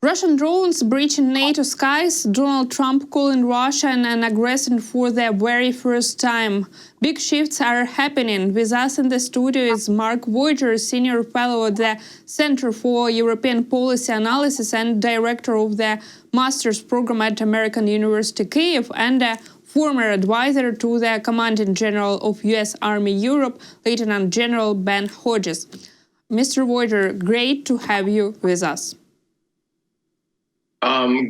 Russian drones breaching NATO skies, Donald Trump calling Russia an aggressor for the very first time. Big shifts are happening. With us in the studio is Mark Voyger, Senior Fellow at the Center for European Policy Analysis and Director of the Master's Program at American University Kyiv, and a former advisor to the Commanding General of U.S. Army Europe, Lieutenant General Ben Hodges. Mr. Voyger, great to have you with us.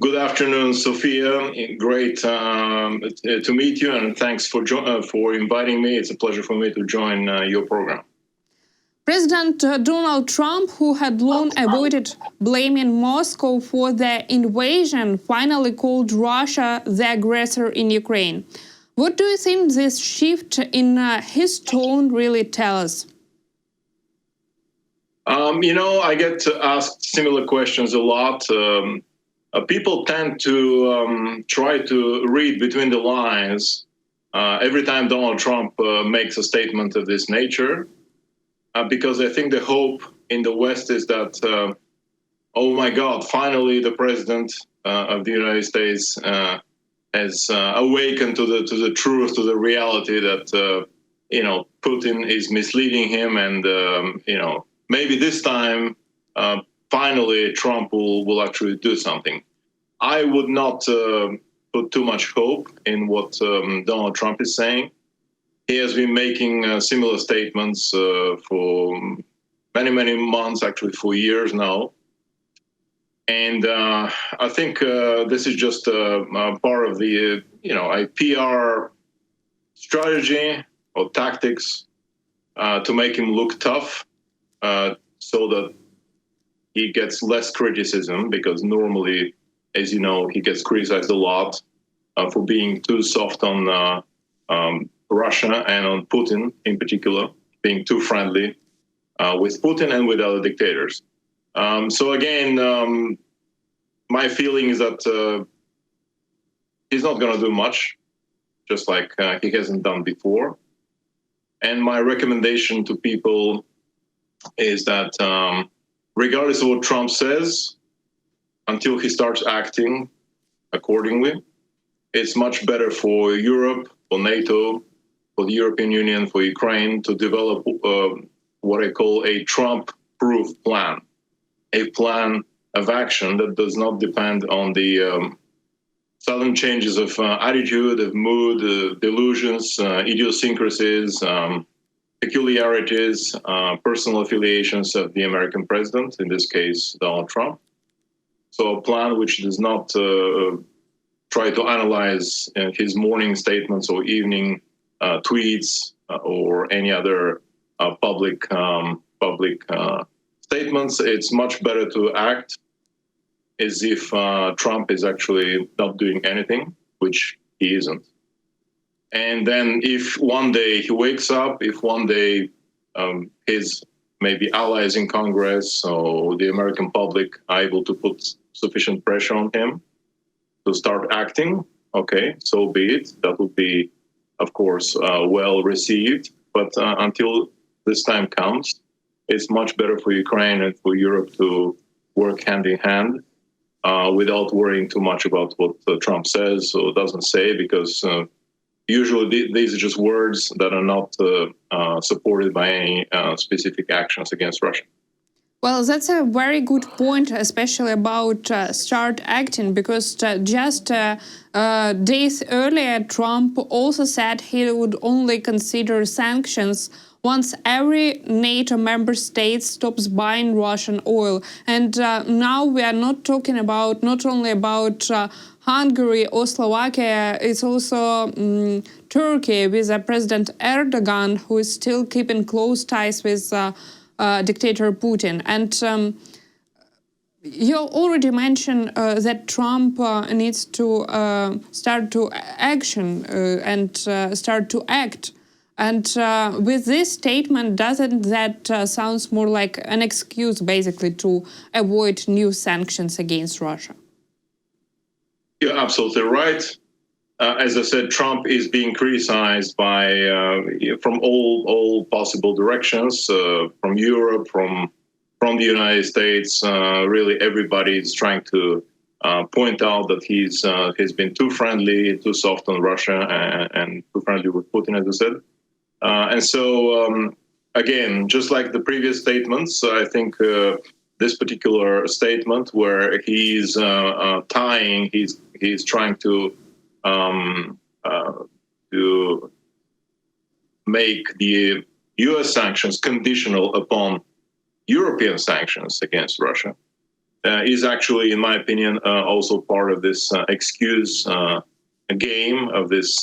Good afternoon, Sofia. Great to meet you, and thanks for inviting me. It's a pleasure for me to join your program. President Donald Trump, who had long avoided blaming Moscow for the invasion, finally called Russia the aggressor in Ukraine. What do you think this shift in his tone really tells us? I get asked similar questions a lot. People tend to try to read between the lines every time Donald Trump makes a statement of this nature, because I think the hope in the West is that, oh my God, finally the president of the United States has awakened to the truth, to the reality that, Putin is misleading him, and, maybe this time, finally, Trump will actually do something. I would not put too much hope in what Donald Trump is saying. He has been making similar statements for many, many months, actually for years now. And I think this is just part of the, a PR strategy or tactics to make him look tough, so that he gets less criticism, because normally, as you know, he gets criticized a lot for being too soft on Russia and on Putin in particular, being too friendly with Putin and with other dictators. So again, my feeling is that he's not going to do much, just like he hasn't done before. And my recommendation to people is that regardless of what Trump says, until he starts acting accordingly, it's much better for Europe, for NATO, for the European Union, for Ukraine to develop what I call a Trump-proof plan, a plan of action that does not depend on the sudden changes of attitude, of mood, delusions, idiosyncrasies, peculiarities, personal affiliations of the American president, in this case, Donald Trump. So a plan which does not try to analyze his morning statements or evening tweets or any other public statements. It's much better to act as if Trump is actually not doing anything, which he isn't. And then if one day he wakes up, if one day his maybe allies in Congress or the American public are able to put sufficient pressure on him to start acting, okay, so be it. That would be, of course, well received. But until this time comes, it's much better for Ukraine and for Europe to work hand in hand without worrying too much about what Trump says or doesn't say, because usually these are just words that are not supported by any specific actions against Russia. Well, that's a very good point, especially about start acting, because just days earlier, Trump also said he would only consider sanctions once every NATO member state stops buying Russian oil. And now we are not talking about not only about Hungary or Slovakia, it's also Turkey with President Erdogan, who is still keeping close ties with dictator Putin. And you already mentioned that Trump needs to start to action and start to act. And with this statement, doesn't that sounds more like an excuse, basically, to avoid new sanctions against Russia? You're absolutely right. As I said, Trump is being criticized by from all possible directions, from Europe, from from the United States. Really, everybody is trying to point out that he's been too friendly, too soft on Russia, and too friendly with Putin, as I said. And so, again, just like the previous statements, I think this particular statement where he's tying, he's trying to make the U.S. sanctions conditional upon European sanctions against Russia is actually, in my opinion, also part of this excuse game of this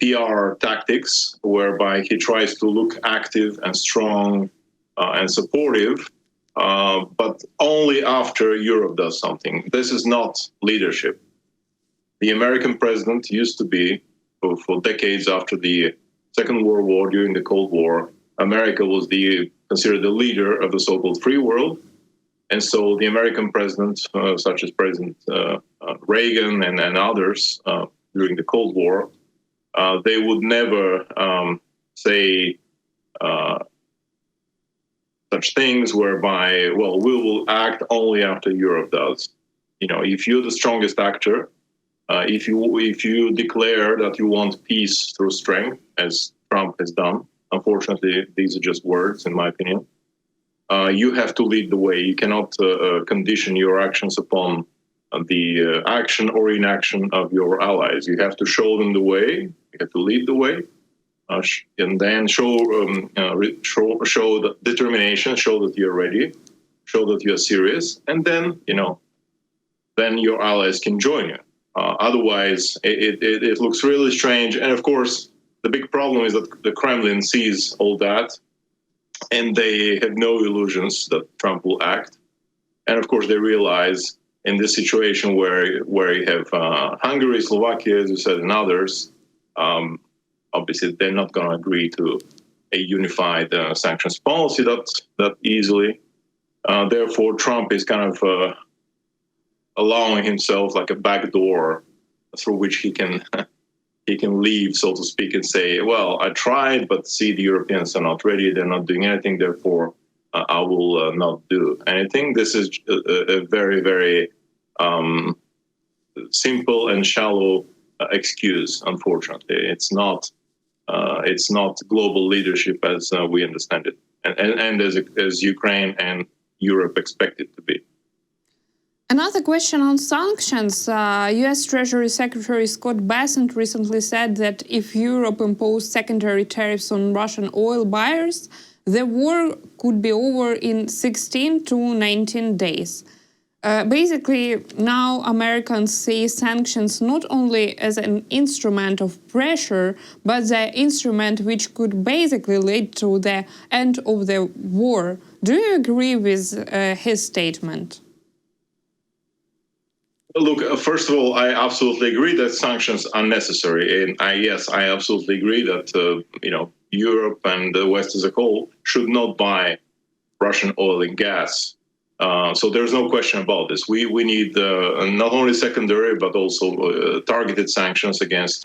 PR tactics, whereby he tries to look active and strong and supportive, but only after Europe does something. This is not leadership. The American president used to be, for decades after the Second World War, during the Cold War, America was considered the leader of the so-called free world. And so the American presidents, such as President Reagan and others during the Cold War, they would never say such things whereby, well, we will act only after Europe does. You know, if you're the strongest actor, if you declare that you want peace through strength, as Trump has done, unfortunately, these are just words, in my opinion, you have to lead the way. You cannot condition your actions upon the action or inaction of your allies. You have to show them the way. You have to lead the way, and then show the determination, show that you're ready, show that you're serious, and then then your allies can join you. Otherwise, it looks really strange. And of course, the big problem is that the Kremlin sees all that, and they have no illusions that Trump will act. And of course, they realize in this situation where you have Hungary, Slovakia, as you said, and others, obviously they're not going to agree to a unified sanctions policy that easily. Therefore, Trump is kind of allowing himself like a back door through which he can leave, so to speak, and say, well, I tried, but see, the Europeans are not ready. They're not doing anything. Therefore, I will not do anything. This is a very, very simple and shallow excuse, unfortunately. It's not global leadership as we understand it, and as Ukraine and Europe expect it to be. Another question on sanctions. U.S. Treasury Secretary Scott Bessent recently said that if Europe imposed secondary tariffs on Russian oil buyers, the war could be over in 16 to 19 days. Basically, now Americans see sanctions not only as an instrument of pressure, but the instrument which could basically lead to the end of the war. Do you agree with his statement? Look, first of all, I absolutely agree that sanctions are necessary, and I absolutely agree that Europe and the West as a whole should not buy Russian oil and gas. So there's no question about this. We need not only secondary but also targeted sanctions against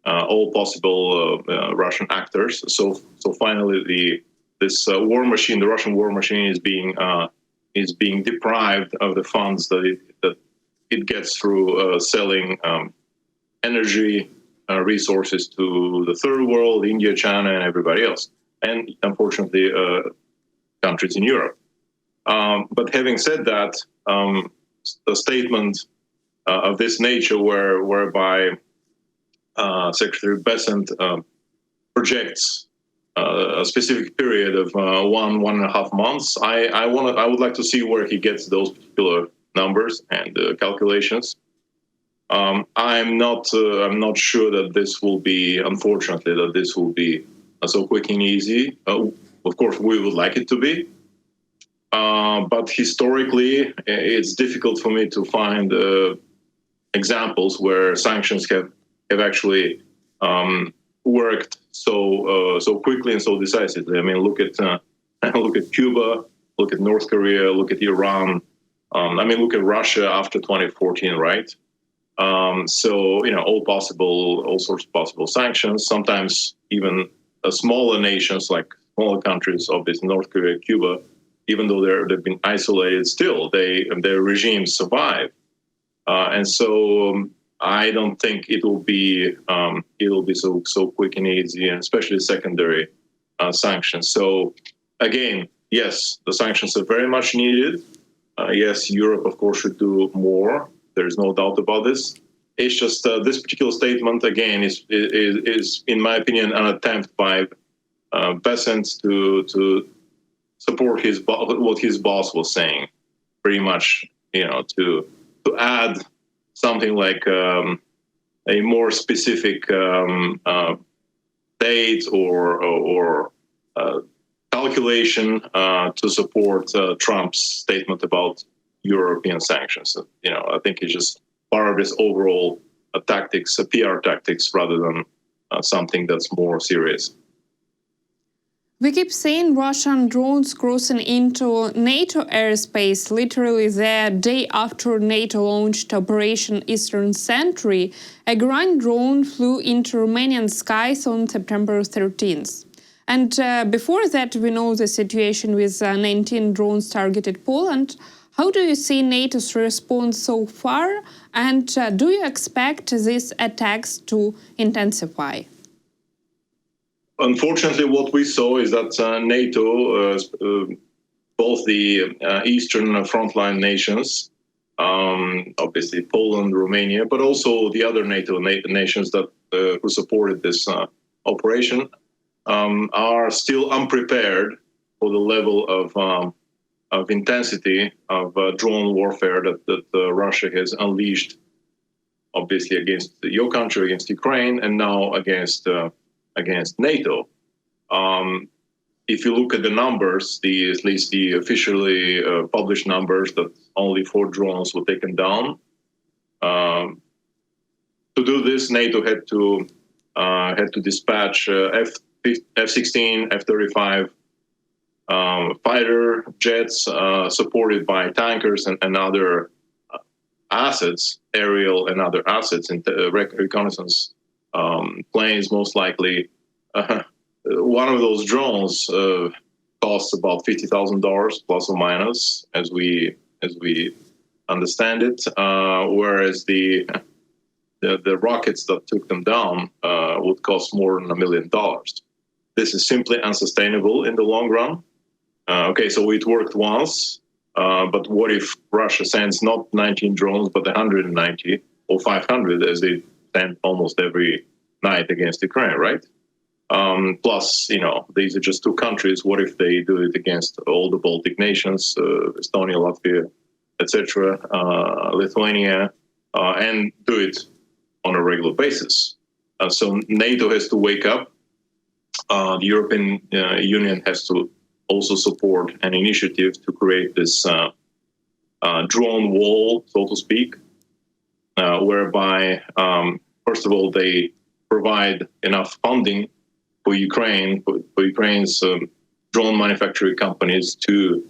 all possible Russian actors. So finally, this war machine, the Russian war machine, is being deprived of the funds that it gets through selling energy resources to the third world, India, China, and everybody else, and unfortunately, countries in Europe. But having said that, a statement of this nature, whereby Secretary Bessent projects a specific period of 1.5 months, I would like to see where he gets those particular numbers and calculations. I'm not sure that this will be, unfortunately, that this will be so quick and easy. Of course, we would like it to be, but historically, it's difficult for me to find examples where sanctions have actually worked so quickly and so decisively. I mean, look at Cuba, look at North Korea, look at Iran. Look at Russia after 2014, right? So, all sorts of possible sanctions, sometimes even smaller nations, like smaller countries, obviously North Korea, Cuba, even though they've been isolated, still their regimes survive. And so I don't think it'll be so quick and easy, and especially secondary sanctions. So again, yes, the sanctions are very much needed. Yes, Europe, of course, should do more. There's no doubt about this. It's just this particular statement, again, is in my opinion, an attempt by Besant to support what his boss was saying, pretty much, to add something like a more specific date or calculation to support Trump's statement about European sanctions. I think it's just part of this overall tactics, PR tactics, rather than something that's more serious. We keep seeing Russian drones crossing into NATO airspace literally the day after NATO launched Operation Eastern Sentry. A ground drone flew into Romanian skies on September 13th. And before that, we know the situation with 19 drones targeted Poland. How do you see NATO's response so far? And do you expect these attacks to intensify? Unfortunately, what we saw is that NATO, both the eastern frontline nations, obviously Poland, Romania, but also the other NATO nations that who supported this operation, are still unprepared for the level of intensity of drone warfare that Russia has unleashed, obviously against your country, against Ukraine, and now against NATO. If you look at the numbers, at least the officially published numbers, that only 4 drones were taken down. To do this, NATO had to dispatch F-16, F-35 fighter jets, supported by tankers and other assets, aerial and other assets, and reconnaissance planes, most likely. One of those drones costs about $50,000 plus or minus, as we understand it. Whereas the rockets that took them down would cost more than $1 million. This is simply unsustainable in the long run. Okay, so it worked once, but what if Russia sends not 19 drones, but 190 or 500, as they send almost every night against Ukraine, right? Plus, these are just 2 countries. What if they do it against all the Baltic nations, Estonia, Latvia, etc., Lithuania, and do it on a regular basis? So NATO has to wake up. The European Union has to also support an initiative to create this drone wall, so to speak, whereby, first of all, they provide enough funding for Ukraine's drone manufacturing companies to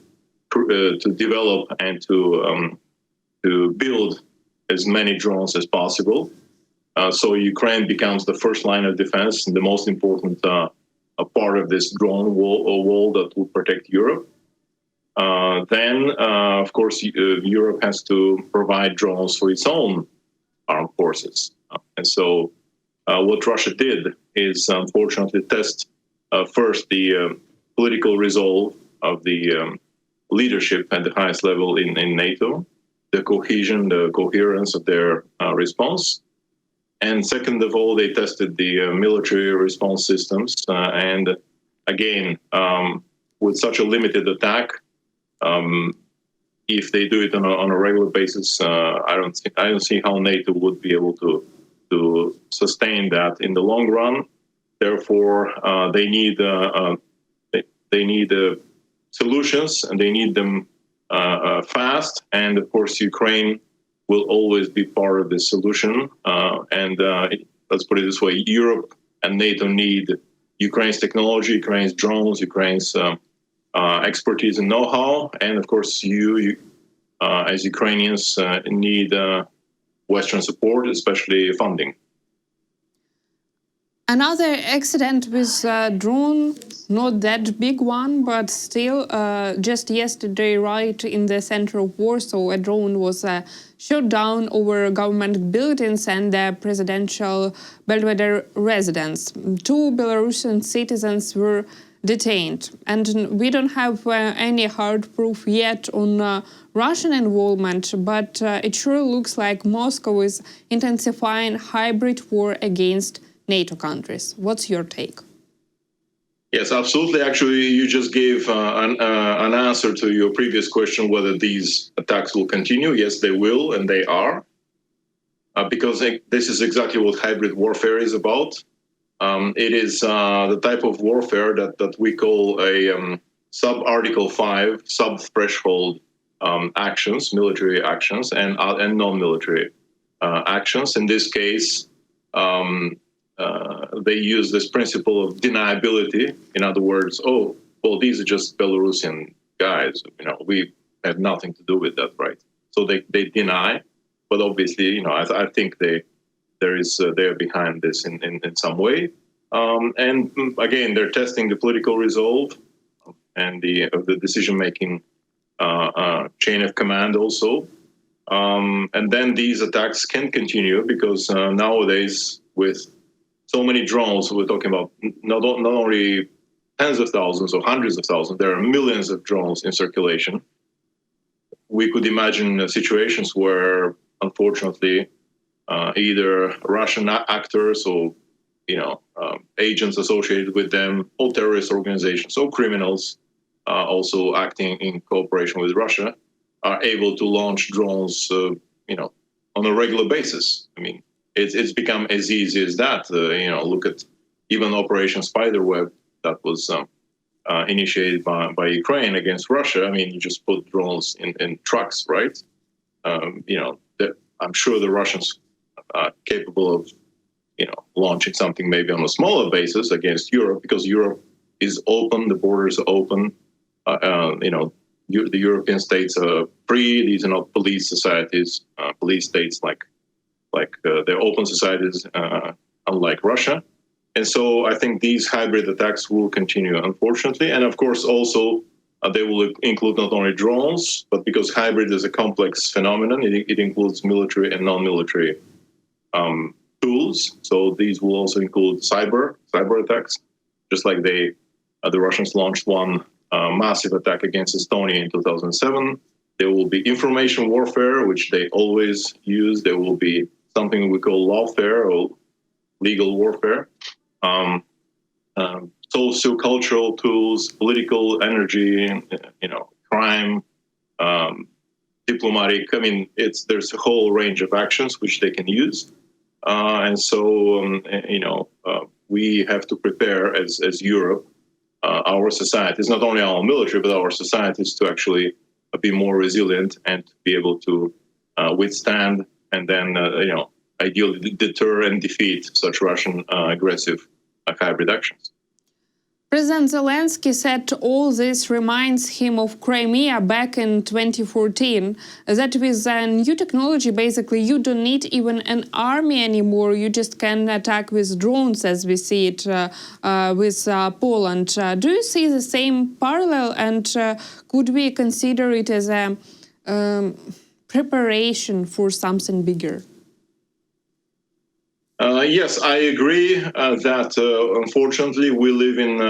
develop and to build as many drones as possible. So Ukraine becomes the first line of defense and the most important part of this drone wall that will protect Europe. Then, of course, Europe has to provide drones for its own armed forces. And so what Russia did is, unfortunately, test first the political resolve of the leadership at the highest level in NATO, the cohesion, the coherence of their response. And second of all, they tested the military response systems. And again, with such a limited attack, if they do it on a regular basis, I don't see how NATO would be able to sustain that in the long run. Therefore, they need solutions, and they need them fast. And of course, Ukraine will always be part of the solution. Let's put it this way: Europe and NATO need Ukraine's technology, Ukraine's drones, Ukraine's expertise and know-how, and of course, you as Ukrainians need Western support, especially funding. Another accident with a drone, not that big one, but still, just yesterday, right in the center of Warsaw, a drone was shot down over government buildings and the presidential Belvedere residence. Two Belarusian citizens were detained, and we don't have any hard proof yet on Russian involvement, but it sure looks like Moscow is intensifying hybrid war against NATO countries. What's your take? Yes, absolutely. Actually, you just gave an answer to your previous question whether these attacks will continue. Yes, they will, and they are, because this is exactly what hybrid warfare is about. It is the type of warfare that we call a sub-Article 5, sub-threshold actions, military actions, and non-military actions. In this case, they use this principle of deniability. In other words, oh, well, these are just Belarusian guys. We had nothing to do with that, right? So they deny, but obviously, I think they're behind this in some way. And again, they're testing the political resolve and the decision-making chain of command also. And then these attacks can continue because nowadays, with so many drones, we're talking about not only tens of thousands or hundreds of thousands, there are millions of drones in circulation. We could imagine situations where, unfortunately, either Russian actors or agents associated with them, or terrorist organizations, or criminals also acting in cooperation with Russia, are able to launch drones, on a regular basis. I mean, it's become as easy as that. Look at even Operation Spiderweb that was initiated by Ukraine against Russia. I mean, you just put drones in trucks, right? I'm sure the Russians are capable of, launching something maybe on a smaller basis against Europe, because Europe is open, the borders are open. The European states are free. These are not police societies, police states like they're open societies, unlike Russia. And so I think these hybrid attacks will continue, unfortunately. And of course, also they will include not only drones, but because hybrid is a complex phenomenon, it includes military and non-military tools. So these will also include cyber attacks, just like the Russians launched one massive attack against Estonia in 2007. There will be information warfare, which they always use. There will be something we call lawfare or legal warfare. Socio-cultural tools, political energy, crime, diplomatic. I mean, there's a whole range of actions which they can use. And so, we have to prepare as Europe, our societies, not only our military, but our societies, to actually be more resilient and to be able to withstand and then, ideally deter and defeat such Russian aggressive hybrid actions. President Zelensky said all this reminds him of Crimea back in 2014, that with new technology, basically, you don't need even an army anymore. You just can attack with drones, as we see it with Poland. Do you see the same parallel, and could we consider it as a preparation for something bigger? Yes, I agree that unfortunately we live in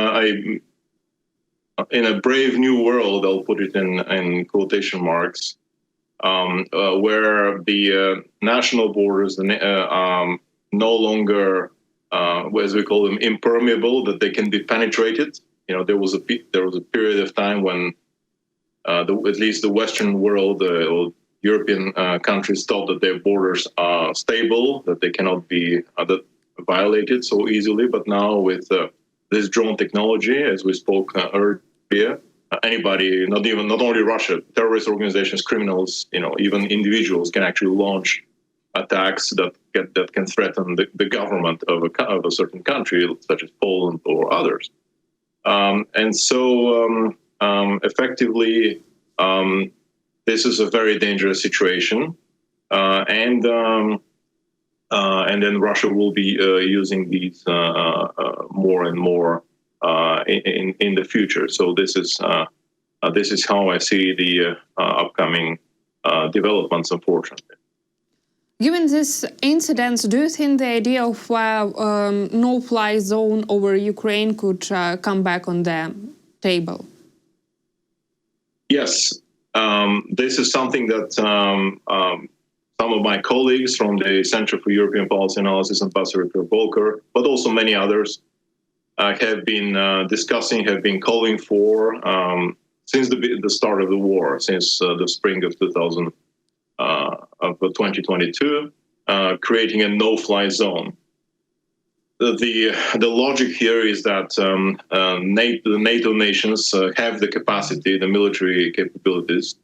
a brave new world. I'll put it in quotation marks, where the national borders are no longer, as we call them, impermeable, that they can be penetrated. There was a period of time when at least the Western world, European countries thought that their borders are stable, that they cannot be violated so easily. But now with this drone technology, as we spoke earlier, anybody, not only Russia, terrorist organizations, criminals, even individuals can actually launch attacks that can threaten the government of a certain country, such as Poland or others. And so effectively, this is a very dangerous situation. And and then Russia will be using these more and more in the future. So this is how I see the upcoming developments, unfortunately. Given these incidents, do you think the idea of no-fly zone over Ukraine could come back on the table? Yes, this is something that some of my colleagues from the Center for European Policy Analysis, Ambassador Voyger, but also many others, have been discussing, have been calling for since the start of the war, since the spring of 2022, creating a no-fly zone. The logic here is that the NATO nations have the capacity, the military capabilities,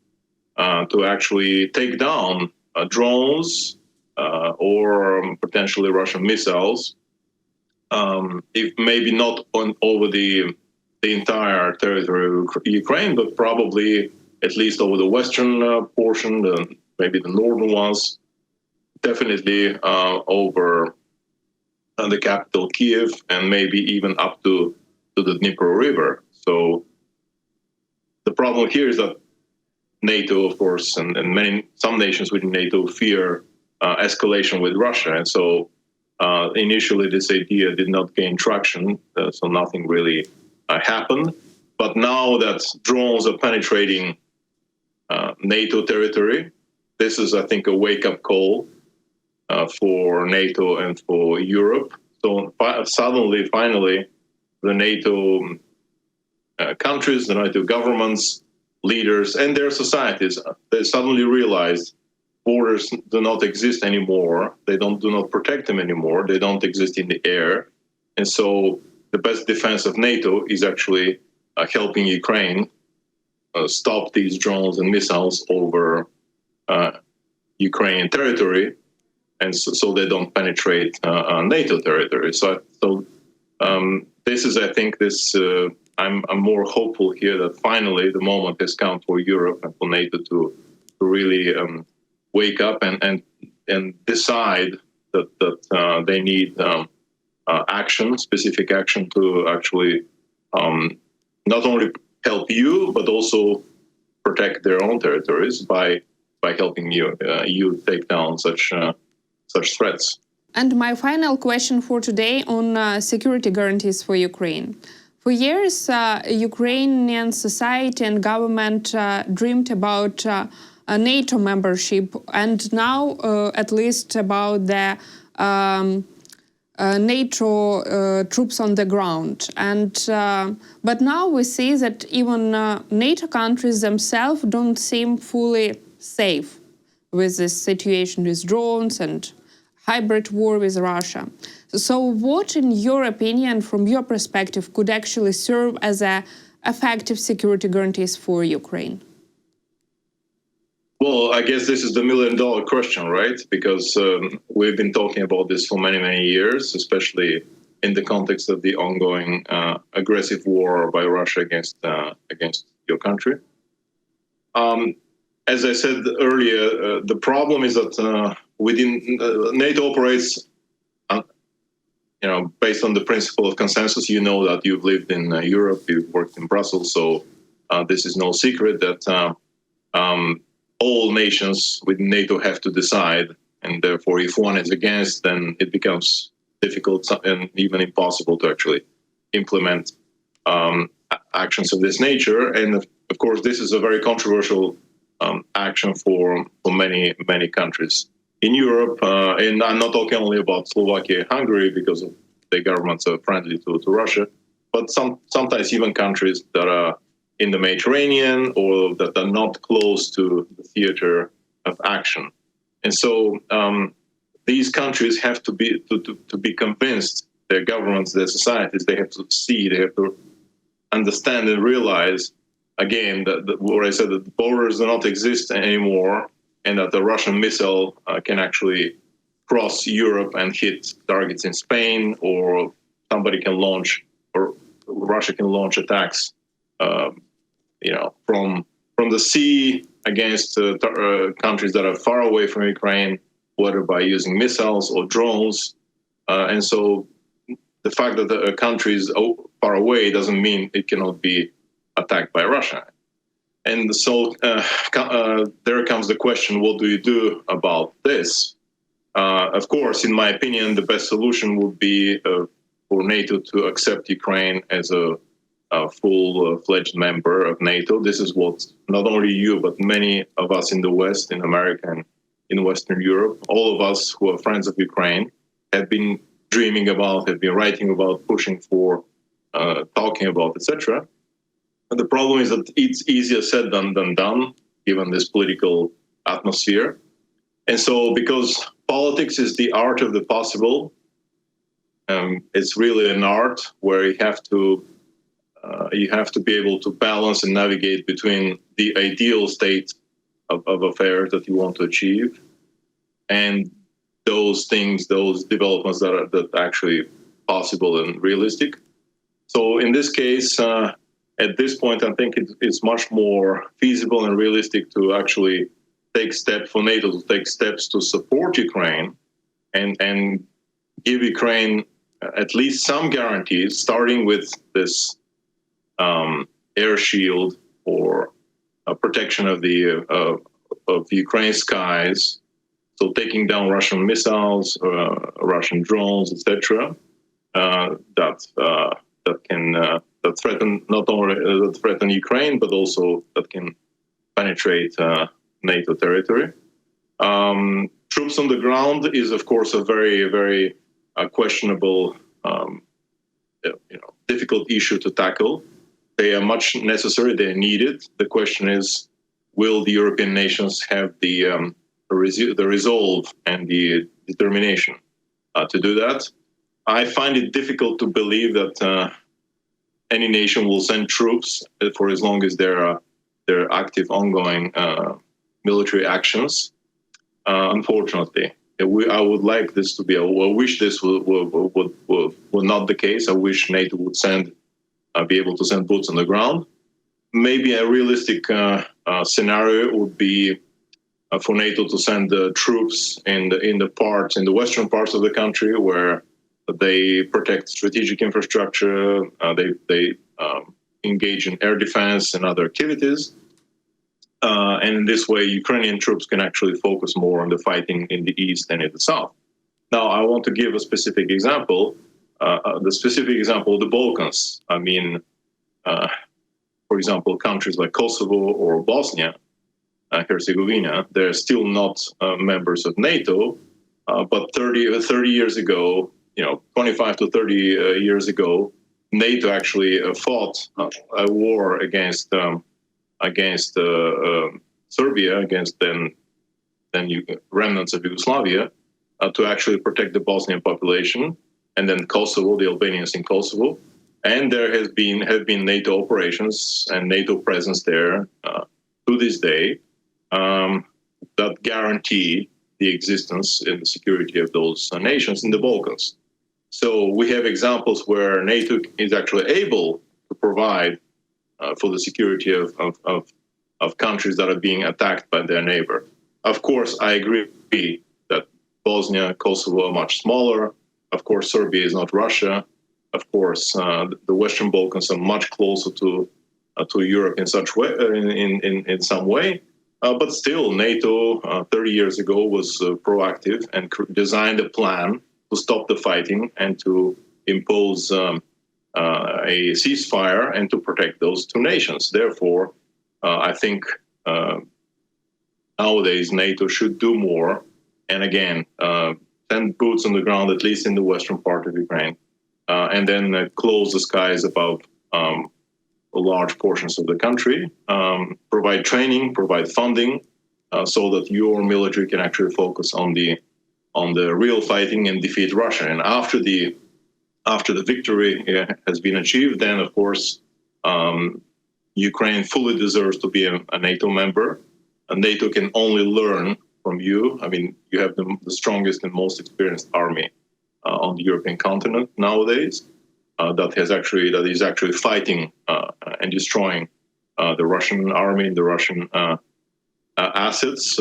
to actually take down drones or potentially Russian missiles, if maybe not over the entire territory of Ukraine, but probably at least over the western portion, maybe the northern ones, definitely over the capital Kiev, and maybe even up to the Dnipro River. So the problem here is that NATO, of course, and some nations within NATO fear escalation with Russia, and so initially this idea did not gain traction, so nothing really happened. But now that drones are penetrating NATO territory, this is, I think, a wake-up call for NATO and for Europe. So suddenly, finally, the NATO countries, the NATO governments, leaders, and their societies, they suddenly realized borders do not exist anymore. They do not protect them anymore. They don't exist in the air. And so the best defense of NATO is actually helping Ukraine stop these drones and missiles over Ukrainian territory, and so they don't penetrate NATO territory. So this is, I think, I'm more hopeful here that finally the moment has come for Europe and for NATO to really wake up and decide that they need action, specific action to actually not only help you but also protect their own territories by helping you take down such threats. And my final question for today on security guarantees for Ukraine. For years, Ukrainian society and government dreamed about a NATO membership, and now at least about the NATO troops on the ground. But now we see that even NATO countries themselves don't seem fully safe with this situation with drones and hybrid war with Russia. So what, in your opinion, from your perspective, could actually serve as effective security guarantees for Ukraine? Well, I guess this is the million-dollar question, right? Because we've been talking about this for many, many years, especially in the context of the ongoing aggressive war by Russia against your country. As I said earlier, the problem is that within NATO operates, based on the principle of consensus. You know that you've lived in Europe, you've worked in Brussels, so this is no secret that all nations within NATO have to decide, and therefore, if one is against, then it becomes difficult and even impossible to actually implement actions of this nature. And of course, this is a very controversial action for many countries in Europe. And I'm not talking only about Slovakia and Hungary because their governments are friendly to Russia, but sometimes even countries that are in the Mediterranean or that are not close to the theater of action. And so these countries have to be convinced, their governments, their societies, they have to see, they have to understand and realize, again, that what I said, that the borders do not exist anymore, and that the Russian missile can actually cross Europe and hit targets in Spain, or somebody can launch, or Russia can launch attacks from the sea against countries that are far away from Ukraine, whether by using missiles or drones. And so the fact that a country is far away doesn't mean it cannot be attacked by Russia. And so there comes the question, what do you do about this? Of course, in my opinion, the best solution would be for NATO to accept Ukraine as a full-fledged member of NATO. This is what not only you, but many of us in the West, in America and in Western Europe, all of us who are friends of Ukraine, have been dreaming about, have been writing about, pushing for, talking about, etc. The problem is that it's easier said than done, given this political atmosphere. And so because politics is the art of the possible, it's really an art where you have to be able to balance and navigate between the ideal state of affairs that you want to achieve and those things, those developments that are actually possible and realistic. So in this case, at this point, I think it's much more feasible and realistic to actually take steps for NATO to take steps to support Ukraine and give Ukraine at least some guarantees, starting with this air shield or protection of the of Ukraine's skies. So taking down Russian missiles, Russian drones, etc. That threaten not only that threaten Ukraine, but also that can penetrate NATO territory. Troops on the ground is, of course, a very, very questionable, difficult issue to tackle. They are much necessary. They are needed. The question is, will the European nations have the resolve and the determination to do that? I find it difficult to believe that any nation will send troops for as long as there are active, ongoing military actions. Unfortunately, I would like this to be. I wish this were not the case. I wish NATO would be able to send boots on the ground. Maybe a realistic scenario would be for NATO to send troops in the western parts of the country where they protect strategic infrastructure. They engage in air defense and other activities. And in this way, Ukrainian troops can actually focus more on the fighting in the east and in the south. Now, I want to give a specific example. The specific example of the Balkans. I mean, for example, countries like Kosovo or Bosnia, Herzegovina, they're still not members of NATO, but 30 years ago, 25 to 30 years ago, NATO actually fought a war against Serbia, against then remnants of Yugoslavia, to actually protect the Bosnian population, and then Kosovo, the Albanians in Kosovo. And there have been NATO operations and NATO presence there to this day that guarantee the existence and the security of those nations in the Balkans. So we have examples where NATO is actually able to provide for the security of countries that are being attacked by their neighbor. Of course, I agree that Bosnia, Kosovo are much smaller. Of course, Serbia is not Russia. Of course, the Western Balkans are much closer to Europe in such way, in some way. But still, NATO 30 years ago was proactive and designed a plan to stop the fighting and to impose a ceasefire and to protect those two nations. Therefore, I think nowadays NATO should do more. And again, send boots on the ground, at least in the western part of Ukraine, and then close the skies above large portions of the country, provide training, provide funding, so that your military can actually focus on the real fighting and defeat Russia. And after the victory has been achieved, then of course Ukraine fully deserves to be a NATO member. And NATO can only learn from you. I mean, you have the strongest and most experienced army on the European continent nowadays that is actually fighting and destroying the Russian army, the Russian assets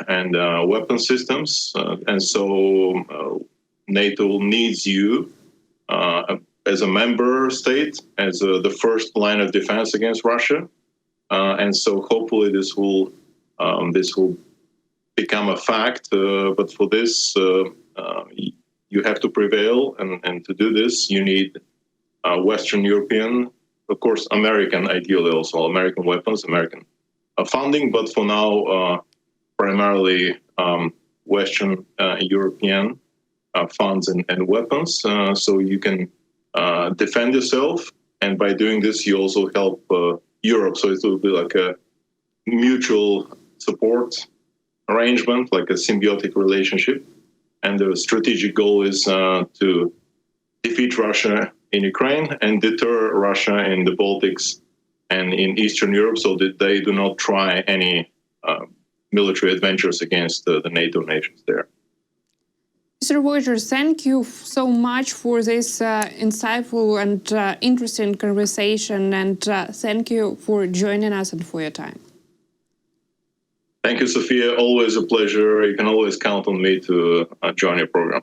and weapon systems, and so NATO needs you as a member state, as the first line of defense against Russia, and so hopefully this will become a fact. But for this, you have to prevail, and to do this, you need Western European, of course, American, ideally also American weapons, American funding, but for now, primarily Western European funds and weapons, so you can defend yourself, and by doing this, you also help Europe. So it will be like a mutual support arrangement, like a symbiotic relationship. And the strategic goal is to defeat Russia in Ukraine and deter Russia in the Baltics and in Eastern Europe, so that they do not try any military adventures against the NATO nations there. Mr. Voyger, thank you so much for this insightful and interesting conversation, and thank you for joining us and for your time. Thank you, Sofia. Always a pleasure. You can always count on me to join your program.